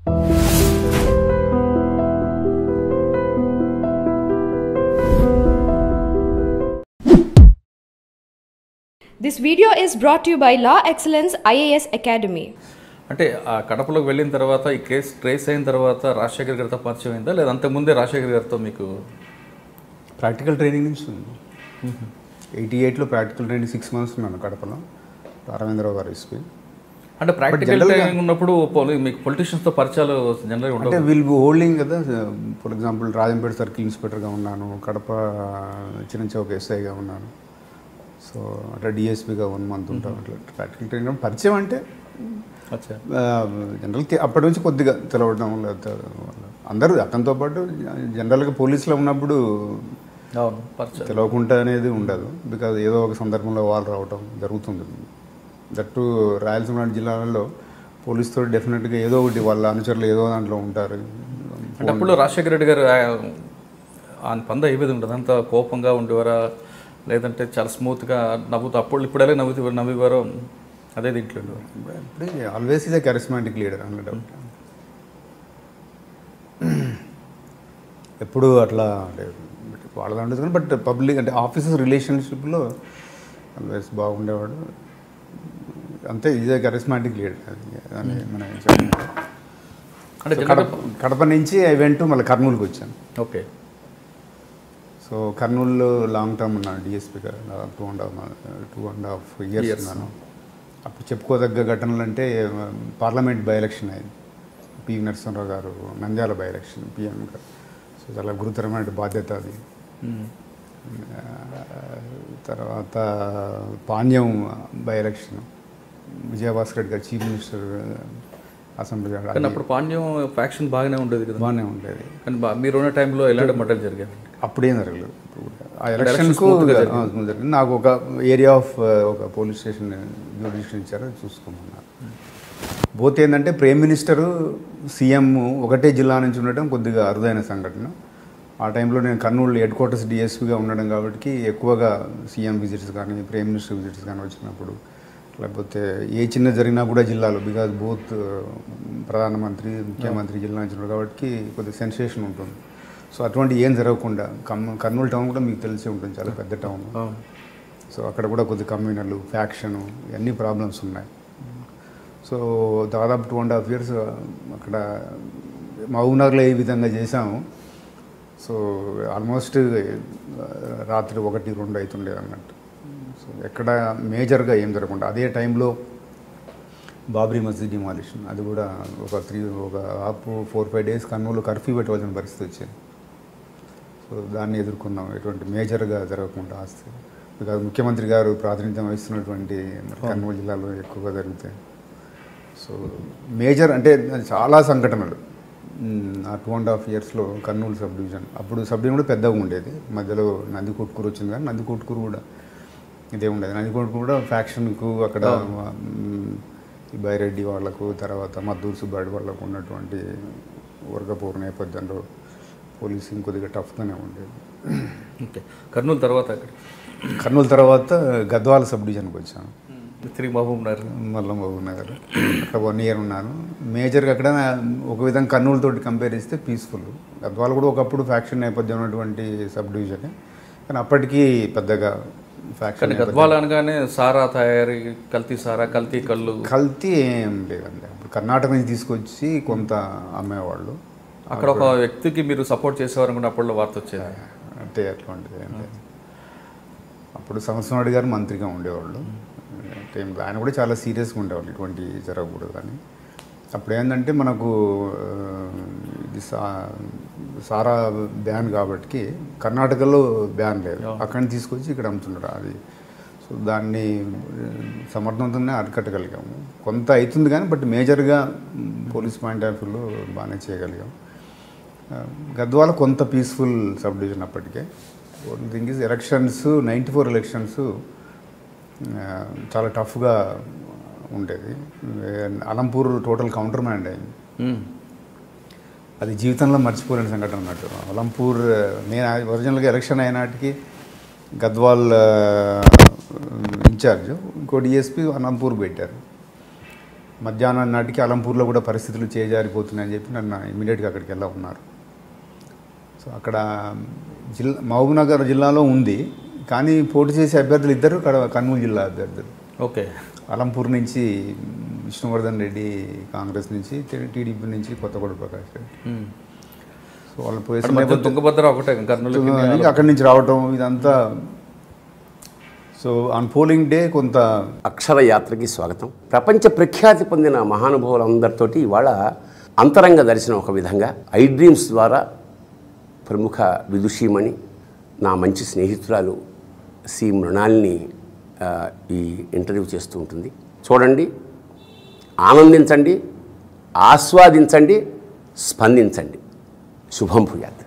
This video is brought to you by Law Excellence IAS Academy. అంటే ఆ కడపలోకి వెళ్ళిన తర్వాత ఈ కేసు ట్రేస్ అయిన తర్వాత రాజశేఖర్ గారితో పరిచయం అయిందా లేదా అంతకుముందే రాజశేఖర్ గారితో మీకు ప్రాక్టికల్ ట్రైనింగ్ నుంచి ఉంది. 88లో ప్రాక్టికల్ ట్రైనింగ్ 6 months ఉన్నాను కడపలో, అరవిందరావు గారు ఎస్పీ. అంటే ప్రాక్టికల్ ట్రైనింగ్ ఉన్నప్పుడు మీకు పొలిటీషియన్స్తో పరిచయాలు జనరల్గా ఉంటాయి. అంటే వీల్ బి హోల్డింగ్ కదా. ఫర్ ఎగ్జాంపుల్ రాజంపేట సర్కిల్ ఇన్స్పెక్టర్గా ఉన్నాను, కడప చిరంచౌక్ ఎస్ఐగా ఉన్నాను. సో అట్లా డిఎస్పీగా 1 month ఉంటాం. అట్లా ప్రాక్టికల్ ట్రైనింగ్ పరిచయం అంటే జనరల్కి అప్పటి నుంచి కొద్దిగా తెలవడం. అందరూ అతనితో పాటు జనరల్గా పోలీసులో ఉన్నప్పుడు తెలవకుండా అనేది ఉండదు. బికాజ్ ఏదో ఒక సందర్భంలో వాళ్ళు రావటం జరుగుతుంది. దట్టు రాయలసీమ జిల్లాలలో పోలీసుతో డెఫినెట్గా ఏదో ఒకటి వాళ్ళ అనుచరులు ఏదో దాంట్లో ఉంటారు. అంటే అప్పుడు రాజశేఖర రెడ్డి గారు ఆయన పంద ఏ విధంగా ఉంటుంది? అంత కోపంగా ఉండేవారా లేదంటే చాలా స్మూత్గా నవ్వుతూ అప్పుడు ఇప్పుడే నవ్వేవారు అదే దీంట్లో? Always is a charismatic leader అన్నట్టు. ఎప్పుడు అట్లా అంటే వాళ్ళ ఉంటుంది కానీ బట్ పబ్లిక్ అంటే ఆఫీసర్స్ రిలేషన్షిప్లో ఆల్వేస్ బాగుండేవాడు. అంతే, ఈజ్ ఏ కరిస్మాటిక్ లీడర్ అని మనం అంటే కడప నుంచి ఐ వెంట్ మళ్ళీ కర్నూలుకి వచ్చాను. ఓకే. సో కర్నూలులో లాంగ్ టర్మ్ ఉన్నాను డిఎస్పీగా, 2.5 years ఉన్నాను. అప్పుడు చెప్పుకోదగ్గ ఘటనలు అంటే పార్లమెంట్ బై ఎలక్షన్ అయింది, పివి నరసింహరావు గారు నంద్యాల బై ఎలక్షన్ పిఎం గారు. సో చాలా గురుతరమైన బాధ్యత అది. తర్వాత పాణ్యం బై ఎలక్షన్, విజయభాస్కర్ రెడ్డి గారు చీఫ్ మినిస్టర్ అసెంబ్లీ. అప్పుడు పాణ్యం ఫ్యాక్షన్ బాగానే ఉండేది కదా? బాగానే ఉండేది. కానీ మీరున్న టైంలో ఎలాంటి మటలు జరిగాయి? అప్పుడేం జరగలేదు. ఆ ఎలక్షన్కు జరిగింది. నాకు ఒక ఏరియా ఆఫ్ ఒక పోలీస్ స్టేషన్ జ్యుడిషియల్ ఇచ్చారు, చూసుకోమన్నారు. పోతే ఏంటంటే ప్రైమ్ మినిస్టరు సీఎం ఒకటే జిల్లా నుంచి ఉండటం కొద్దిగా అరుదైన సంఘటన. ఆ టైంలో నేను కర్నూలు హెడ్ క్వార్టర్స్ డిఎస్పీగా ఉండడం కాబట్టి ఎక్కువగా సీఎం విజిట్స్ కానీ ప్రైమ్ మినిస్టర్ విజిట్స్ కానీ వచ్చినప్పుడు, లేకపోతే ఏ చిన్న జరిగినా కూడా జిల్లాలో, బికాజ్ బోత్ ప్రధానమంత్రి ముఖ్యమంత్రి జిల్లా నుంచి ఉన్నారు కాబట్టి కొద్దిగా సెన్సేషన్ ఉంటుంది. సో అటువంటి ఏం జరగకుండా కర్నూలు టౌన్ కూడా మీకు తెలిసే ఉంటుంది, చాలా పెద్ద టౌన్. సో అక్కడ కూడా కొద్ది కమ్యూనల్ ఫ్యాక్షను ఇవన్నీ ప్రాబ్లమ్స్ ఉన్నాయి. సో దాదాపు 2.5 years అక్కడ మహబూబ్నగర్లో ఏ విధంగా చేశాము. సో ఆల్మోస్ట్ రాత్రి 1-2 అవుతుండేది అన్నట్టు. సో ఎక్కడ మేజర్గా ఏం జరగకుండా అదే టైంలో బాబ్రీ మస్జిద్ డిమాలిషన్, అది కూడా ఒక 4-5 days కర్నూలు కర్ఫ్యూ పెట్టవలసిన పరిస్థితి వచ్చింది. సో దాన్ని ఎదుర్కొన్నాం, ఎటువంటి మేజర్గా జరగకుండా ఆస్తి. బికాజ్ ముఖ్యమంత్రి గారు ప్రాతినిధ్యం వహిస్తున్నటువంటి కర్నూలు జిల్లాలో ఎక్కువగా జరుగుతాయి. సో మేజర్ అంటే చాలా సంఘటనలు ఆ 2.5 yearsలో కర్నూలు సబ్ డివిజన్. అప్పుడు సబ్ డివిజన్ కూడా పెద్దగా ఉండేది, మధ్యలో నందికొట్కూరు వచ్చింది కానీ నందికొట్కూరు కూడా ఇదే ఉండేది. నందికొట్కూరు కూడా ఫ్యాక్షన్కు అక్కడ ఈ బైరెడ్డి వాళ్లకు, తర్వాత మద్దూరు సుబ్బారెడ్డి వాళ్ళకు ఉన్నటువంటి వర్గపోరు నేపథ్యంలో పోలీసింగ్ కొద్దిగా టఫ్గానే ఉండేది. ఓకే. కర్నూలు తర్వాత గద్వాల సబ్ డివిజన్కి వచ్చాను, మహబూబ్ నగర్. అక్కడ 1 year ఉన్నాను. మేజర్గా అక్కడ ఒక విధంగా కర్నూలుతో కంపేర్ చేస్తే పీస్ఫుల్. గద్వాల కూడా ఒకప్పుడు ఫ్యాక్షన్ నేపథ్యం ఉన్నటువంటి సబ్ డివిజనే, కానీ అప్పటికీ పెద్దగా ఫ్యాక్షన్. గద్వాల అనగానే సారా తయారీ, కల్తీ సారా, కల్తీ కళ్ళు, కల్తీ ఏం లేదండి. అప్పుడు కర్ణాటక నుంచి తీసుకొచ్చి కొంత అమ్మేవాళ్ళు. అక్కడ ఒక వ్యక్తికి మీరు సపోర్ట్ చేసేవారు కూడా అప్పట్లో వార్త వచ్చేది. అంటే అట్లాంటిది ఏం లేదు. అప్పుడు సంవత్సరం గారు మంత్రిగా ఉండేవాళ్ళు. ఆయన కూడా చాలా సీరియస్గా ఉండేవాళ్ళు, ఇటువంటి జరగకూడదు అని. అప్పుడు ఏంటంటే మనకు ఇది సారా బ్యాన్ కాబట్టి కర్ణాటకలో బ్యాన్ లేదు, అక్కడిని తీసుకొచ్చి ఇక్కడ అమ్ముతున్నారు అది. సో దాన్ని సమర్థవంతంగా అరికట్టగలిగాము. కొంత అవుతుంది కానీ బట్ మేజర్గా పోలీస్ పాయింట్ ఆఫ్ వ్యూలో బాగానే చేయగలిగాం. గద్వాల కొంత పీస్ఫుల్ సబ్ డివిజన్ అప్పటికే. థింగ్ ఈజ్ ఎలక్షన్స్ 94 ఎలక్షన్స్ చాలా టఫ్గా ఉండేది. అలంపూర్ టోటల్ కౌంటర్ మ్యాండ్ అయింది. అది జీవితంలో మర్చిపోలేని సంఘటన అన్నట్టు. అలంపూర్ నేను ఒరిజినల్గా ఎలక్షన్ అయినాటికి గద్వాల్ ఇన్ఛార్జ్, ఇంకో డిఎస్పీ అలంపూర్ పెట్టారు. మధ్యాహ్నం నాటికి అలంపూర్లో కూడా పరిస్థితులు చేజారిపోతున్నాయని చెప్పి నన్ను ఇమీడియట్గా అక్కడికి ఉన్నారు. సో అక్కడ మహబూబ్నగర్ జిల్లాలో ఉంది, కానీ పోటీ చేసే అభ్యర్థులు ఇద్దరు కర్నూలు జిల్లా అభ్యర్థులు. ఓకే. అలంపూర్ నుంచి విష్ణువర్ధన్ రెడ్డి కాంగ్రెస్ నుంచి, టీడీపీ నుంచి కొత్తగూడ ప్రకాష్ రెడ్డి. సో వాళ్ళు పోయి తుంగభద్ర ఒకటే కర్నూలు అక్కడి నుంచి రావటం ఇదంతా. సో ఆన్ పోలింగ్ డే కొంత అక్షర యాత్రకి స్వాగతం. ప్రపంచ ప్రఖ్యాతి పొందిన మహానుభావులందరితోటి ఇవాళ అంతరంగ దర్శనం ఒక విధంగా ఐ డ్రీమ్స్ ద్వారా ప్రముఖ విదుషీమణి నా మంచి స్నేహితురాలు సి మృణాల్ని ఈ ఇంటర్వ్యూ చేస్తూ ఉంటుంది. చూడండి, ఆనందించండి, ఆస్వాదించండి, స్పందించండి. శుభం భూయాత్.